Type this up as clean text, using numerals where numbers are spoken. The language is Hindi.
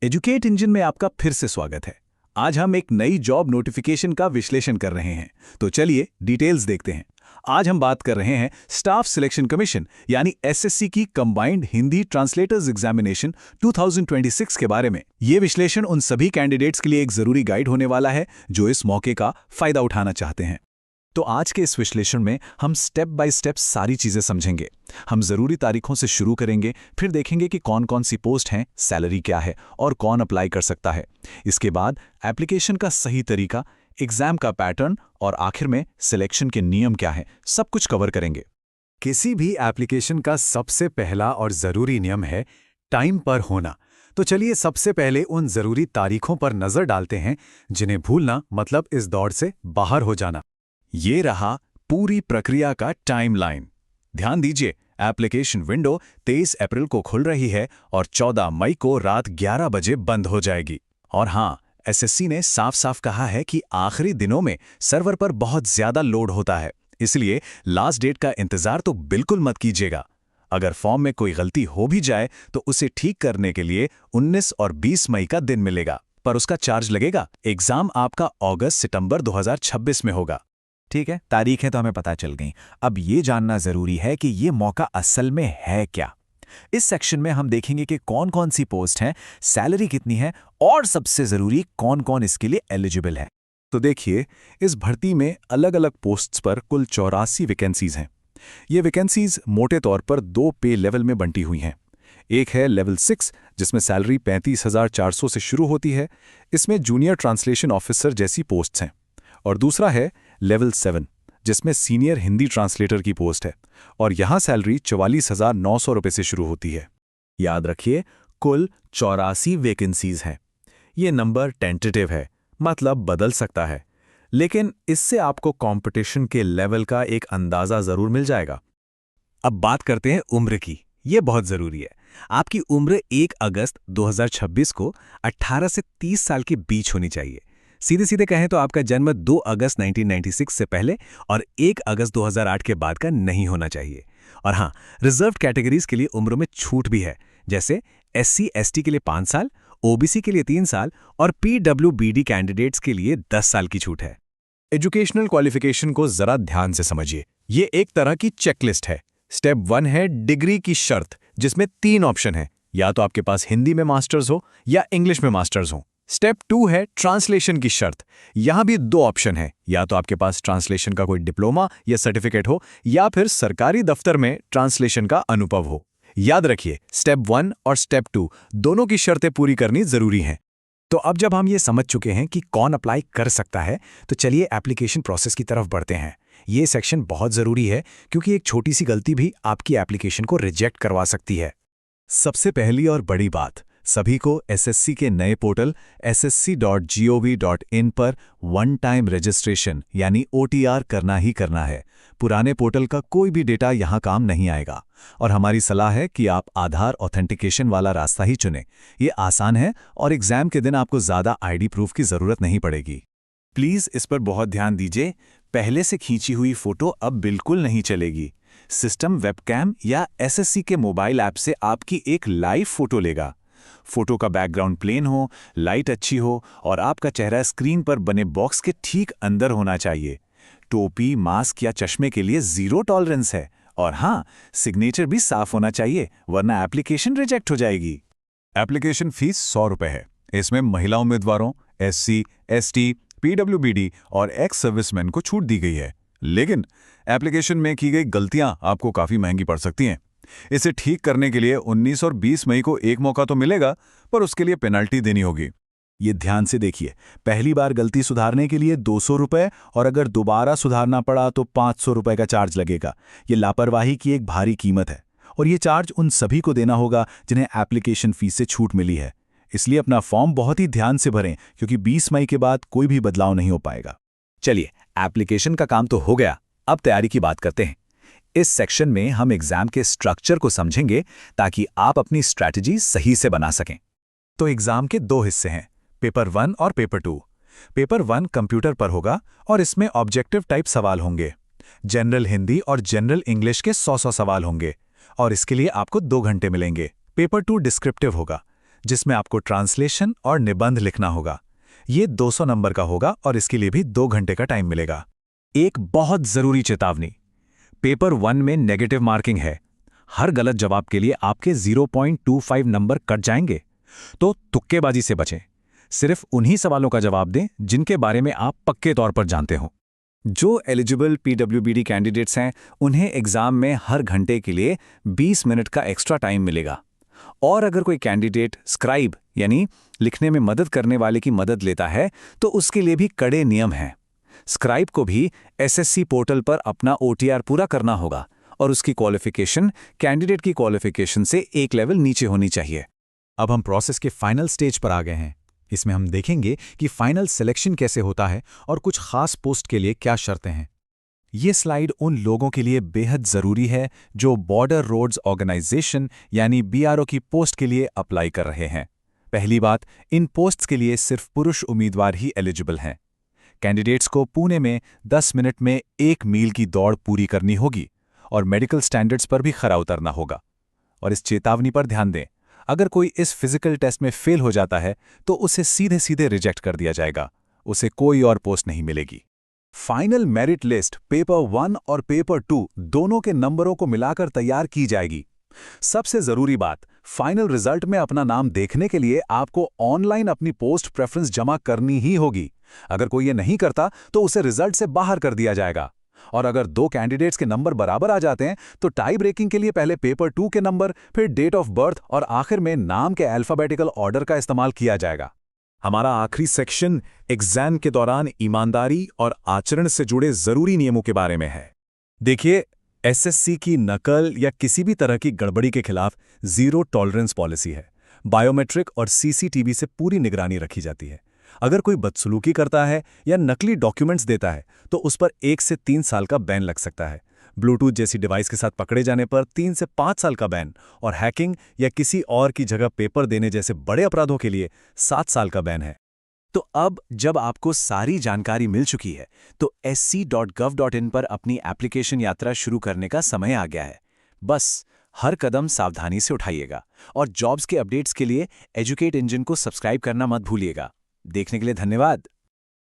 एजुकेट इंजन में आपका फिर से स्वागत है। आज हम एक नई जॉब नोटिफिकेशन का विश्लेषण कर रहे हैं, तो चलिए डिटेल्स देखते हैं। आज हम बात कर रहे हैं स्टाफ सिलेक्शन कमीशन यानी एसएससी की कंबाइंड हिंदी ट्रांसलेटर्स एग्जामिनेशन 2026 के बारे में। ये विश्लेषण उन सभी कैंडिडेट्स के लिए एक जरूरी गाइड होने वाला है जो इस मौके का फायदा उठाना चाहते हैं। तो आज के इस विश्लेषण में हम स्टेप बाय स्टेप सारी चीजें समझेंगे। हम जरूरी तारीखों से शुरू करेंगे, फिर देखेंगे कि कौन कौन सी पोस्ट हैं, सैलरी क्या है और कौन अप्लाई कर सकता है। इसके बाद एप्लीकेशन का सही तरीका, एग्जाम का पैटर्न और आखिर में सिलेक्शन के नियम क्या हैं, सब कुछ कवर करेंगे। किसी भी एप्लीकेशन का सबसे पहला और ज़रूरी नियम है टाइम पर होना। तो चलिए सबसे पहले उन ज़रूरी तारीखों पर नज़र डालते हैं जिन्हें भूलना मतलब इस दौड़ से बाहर हो जाना। ये रहा पूरी प्रक्रिया का टाइमलाइन। ध्यान दीजिए, एप्लीकेशन विंडो 23 अप्रैल को खुल रही है और 14 मई को रात 11 बजे बंद हो जाएगी। और हाँ, एसएससी ने साफ साफ कहा है कि आखिरी दिनों में सर्वर पर बहुत ज्यादा लोड होता है, इसलिए लास्ट डेट का इंतजार तो बिल्कुल मत कीजिएगा। अगर फॉर्म में कोई गलती हो भी जाए तो उसे ठीक करने के लिए 19 और 20 मई का दिन मिलेगा, पर उसका चार्ज लगेगा। एग्जाम आपका अगस्त-सितंबर 2026 में होगा। ठीक है, तारीखें तो हमें पता चल गईं। अब ये जानना जरूरी है कि ये मौका असल में है क्या। इस सेक्शन में हम देखेंगे कि कौन कौन सी पोस्ट हैं, सैलरी कितनी है और सबसे जरूरी कौन कौन इसके लिए एलिजिबल है। तो देखिए, इस भर्ती में अलग अलग पोस्ट्स पर कुल 84 वैकेंसीज हैं। ये वैकेंसीज मोटे तौर पर 2 पे लेवल में बंटी हुई हैं। एक है लेवल 6 जिसमें सैलरी 35,400 से शुरू होती है। इसमें जूनियर ट्रांसलेशन ऑफिसर जैसी पोस्ट्स हैं। और दूसरा है लेवल 7 जिसमें सीनियर हिंदी ट्रांसलेटर की पोस्ट है और यहाँ सैलरी 44,900 रुपये से शुरू होती है। याद रखिए, कुल 84 वैकेंसीज हैं। ये नंबर टेंटेटिव है, मतलब बदल सकता है, लेकिन इससे आपको कंपटीशन के लेवल का एक अंदाजा जरूर मिल जाएगा। अब बात करते हैं उम्र की। ये बहुत जरूरी है। आपकी उम्र 1 अगस्त 2026 को 18 से 30 साल के बीच होनी चाहिए। सीधे सीधे कहें तो आपका जन्म 2 अगस्त 1996 से पहले और 1 अगस्त 2008 के बाद का नहीं होना चाहिए। और हाँ, रिजर्व्ड कैटेगरीज के लिए उम्र में छूट भी है, जैसे SC ST के लिए 5 साल, OBC के लिए 3 साल और PWBD कैंडिडेट्स के लिए 10 साल की छूट है। एजुकेशनल क्वालिफिकेशन को जरा ध्यान से समझिए। ये एक तरह की चेकलिस्ट है। स्टेप 1 है डिग्री की शर्त, जिसमें 3 ऑप्शन है, या तो आपके पास हिंदी में मास्टर्स हो या इंग्लिश में मास्टर्स हो। स्टेप 2 है ट्रांसलेशन की शर्त। यहां भी 2 ऑप्शन है, या तो आपके पास ट्रांसलेशन का कोई डिप्लोमा या सर्टिफिकेट हो या फिर सरकारी दफ्तर में ट्रांसलेशन का अनुभव हो। याद रखिए, स्टेप 1 और स्टेप 2 दोनों की शर्तें पूरी करनी जरूरी हैं। तो अब जब हम ये समझ चुके हैं कि कौन अप्लाई कर सकता है, तो चलिए एप्लीकेशन प्रोसेस की तरफ बढ़ते हैं। ये सेक्शन बहुत जरूरी है क्योंकि एक छोटी सी गलती भी आपकी एप्लीकेशन को रिजेक्ट करवा सकती है। सबसे पहली और बड़ी बात, सभी को एसएससी के नए पोर्टल ssc.gov.in पर वन टाइम रजिस्ट्रेशन यानी OTR करना ही करना है। पुराने पोर्टल का कोई भी डेटा यहाँ काम नहीं आएगा और हमारी सलाह है कि आप आधार ऑथेंटिकेशन वाला रास्ता ही चुनें। ये आसान है और एग्जाम के दिन आपको ज़्यादा ID प्रूफ की ज़रूरत नहीं पड़ेगी। प्लीज़ इस पर बहुत ध्यान दीजिए, पहले से खींची हुई फोटो अब बिल्कुल नहीं चलेगी। सिस्टम वेबकैम या एसएससी के मोबाइल ऐप से आपकी एक लाइव फोटो लेगा। फोटो का बैकग्राउंड प्लेन हो, लाइट अच्छी हो और आपका चेहरा स्क्रीन पर बने बॉक्स के ठीक अंदर होना चाहिए। टोपी, मास्क या चश्मे के लिए 0 टॉलरेंस है। और हाँ, सिग्नेचर भी साफ होना चाहिए, वरना एप्लीकेशन रिजेक्ट हो जाएगी। एप्लीकेशन फीस 100 रुपये है। इसमें महिला उम्मीदवारों, SC, ST, PWBD और एक्स सर्विसमैन को छूट दी गई है। लेकिन एप्लीकेशन में की गई गलतियां आपको काफ़ी महंगी पड़ सकती हैं। इसे ठीक करने के लिए 19 और 20 मई को एक मौका तो मिलेगा, पर उसके लिए पेनल्टी देनी होगी। ये ध्यान से देखिए, पहली बार गलती सुधारने के लिए 200 रुपये और अगर दोबारा सुधारना पड़ा तो 500 रुपये का चार्ज लगेगा। ये लापरवाही की एक भारी कीमत है और ये चार्ज उन सभी को देना होगा जिन्हें एप्लीकेशन फीस से छूट मिली है। इसलिए अपना फॉर्म बहुत ही ध्यान से भरें क्योंकि 20 मई के बाद कोई भी बदलाव नहीं हो पाएगा। चलिए, एप्लीकेशन का काम तो हो गया, अब तैयारी की बात करते हैं। इस सेक्शन में हम एग्जाम के स्ट्रक्चर को समझेंगे ताकि आप अपनी स्ट्रैटेजी सही से बना सकें। तो एग्जाम के 2 हिस्से हैं, पेपर 1 और पेपर 2। पेपर 1 कंप्यूटर पर होगा और इसमें ऑब्जेक्टिव टाइप सवाल होंगे। जनरल हिंदी और जनरल इंग्लिश के 100-100 सवाल होंगे और इसके लिए आपको 2 घंटे मिलेंगे। पेपर 2 डिस्क्रिप्टिव होगा, जिसमें आपको ट्रांसलेशन और निबंध लिखना होगा। ये 200 नंबर का होगा और इसके लिए भी 2 घंटे का टाइम मिलेगा। एक बहुत जरूरी चेतावनी, पेपर 1 में नेगेटिव मार्किंग है। हर गलत जवाब के लिए आपके 0.25 नंबर कट जाएंगे, तो तुक्केबाजी से बचें। सिर्फ उन्हीं सवालों का जवाब दें जिनके बारे में आप पक्के तौर पर जानते हो। जो एलिजिबल पीडब्ल्यूबीडी कैंडिडेट्स हैं, उन्हें एग्जाम में हर घंटे के लिए 20 मिनट का एक्स्ट्रा टाइम मिलेगा। और अगर कोई कैंडिडेट स्क्राइब यानी लिखने में मदद करने वाले की मदद लेता है, तो उसके लिए भी कड़े नियम हैं। स्क्राइब को भी एसएससी पोर्टल पर अपना ओटीआर पूरा करना होगा और उसकी क्वालिफिकेशन कैंडिडेट की क्वालिफिकेशन से एक लेवल नीचे होनी चाहिए। अब हम प्रोसेस के फाइनल स्टेज पर आ गए हैं। इसमें हम देखेंगे कि फाइनल सिलेक्शन कैसे होता है और कुछ खास पोस्ट के लिए क्या शर्तें हैं। ये स्लाइड उन लोगों के लिए बेहद ज़रूरी है जो बॉर्डर रोड्स ऑर्गेनाइजेशन यानी बीआरओ की पोस्ट के लिए अप्लाई कर रहे हैं। पहली बात, इन पोस्ट्स के लिए सिर्फ पुरुष उम्मीदवार ही एलिजिबल हैं। कैंडिडेट्स को पुणे में 10 मिनट में 1 मील की दौड़ पूरी करनी होगी और मेडिकल स्टैंडर्ड्स पर भी खरा उतरना होगा। और इस चेतावनी पर ध्यान दें, अगर कोई इस फिजिकल टेस्ट में फेल हो जाता है तो उसे सीधे सीधे रिजेक्ट कर दिया जाएगा, उसे कोई और पोस्ट नहीं मिलेगी। फाइनल मेरिट लिस्ट पेपर 1 और पेपर 2 दोनों के नंबरों को मिलाकर तैयार की जाएगी। सबसे जरूरी बात, फाइनल रिजल्ट में अपना नाम देखने के लिए आपको ऑनलाइन अपनी पोस्ट प्रेफरेंस जमा करनी ही होगी। अगर कोई ये नहीं करता तो उसे रिजल्ट से बाहर कर दिया जाएगा। और अगर 2 कैंडिडेट्स के नंबर बराबर आ जाते हैं तो टाई ब्रेकिंग के लिए पहले पेपर 2 के नंबर, फिर डेट ऑफ बर्थ और आखिर में नाम के अल्फाबेटिकल ऑर्डर का इस्तेमाल किया जाएगा। हमारा आखिरी सेक्शन एग्जाम के दौरान ईमानदारी और आचरण से जुड़े जरूरी नियमों के बारे में है। देखिए, एसएससी की नकल या किसी भी तरह की गड़बड़ी के खिलाफ 0 टॉलरेंस पॉलिसी है। बायोमेट्रिक और सीसीटीवी से पूरी निगरानी रखी जाती है। अगर कोई बदसलूकी करता है या नकली डॉक्यूमेंट्स देता है तो उस पर 1 से 3 साल का बैन लग सकता है। ब्लूटूथ जैसी डिवाइस के साथ पकड़े जाने पर 3 से 5 साल का बैन और हैकिंग या किसी और की जगह पेपर देने जैसे बड़े अपराधों के लिए 7 साल का बैन है। तो अब जब आपको सारी जानकारी मिल चुकी है तो sc.gov.in पर अपनी एप्लीकेशन यात्रा शुरू करने का समय आ गया है। बस हर कदम सावधानी से उठाइएगा और जॉब्स के अपडेट्स के लिए एजुकेट इंजन को सब्सक्राइब करना मत भूलिएगा। देखने के लिए धन्यवाद।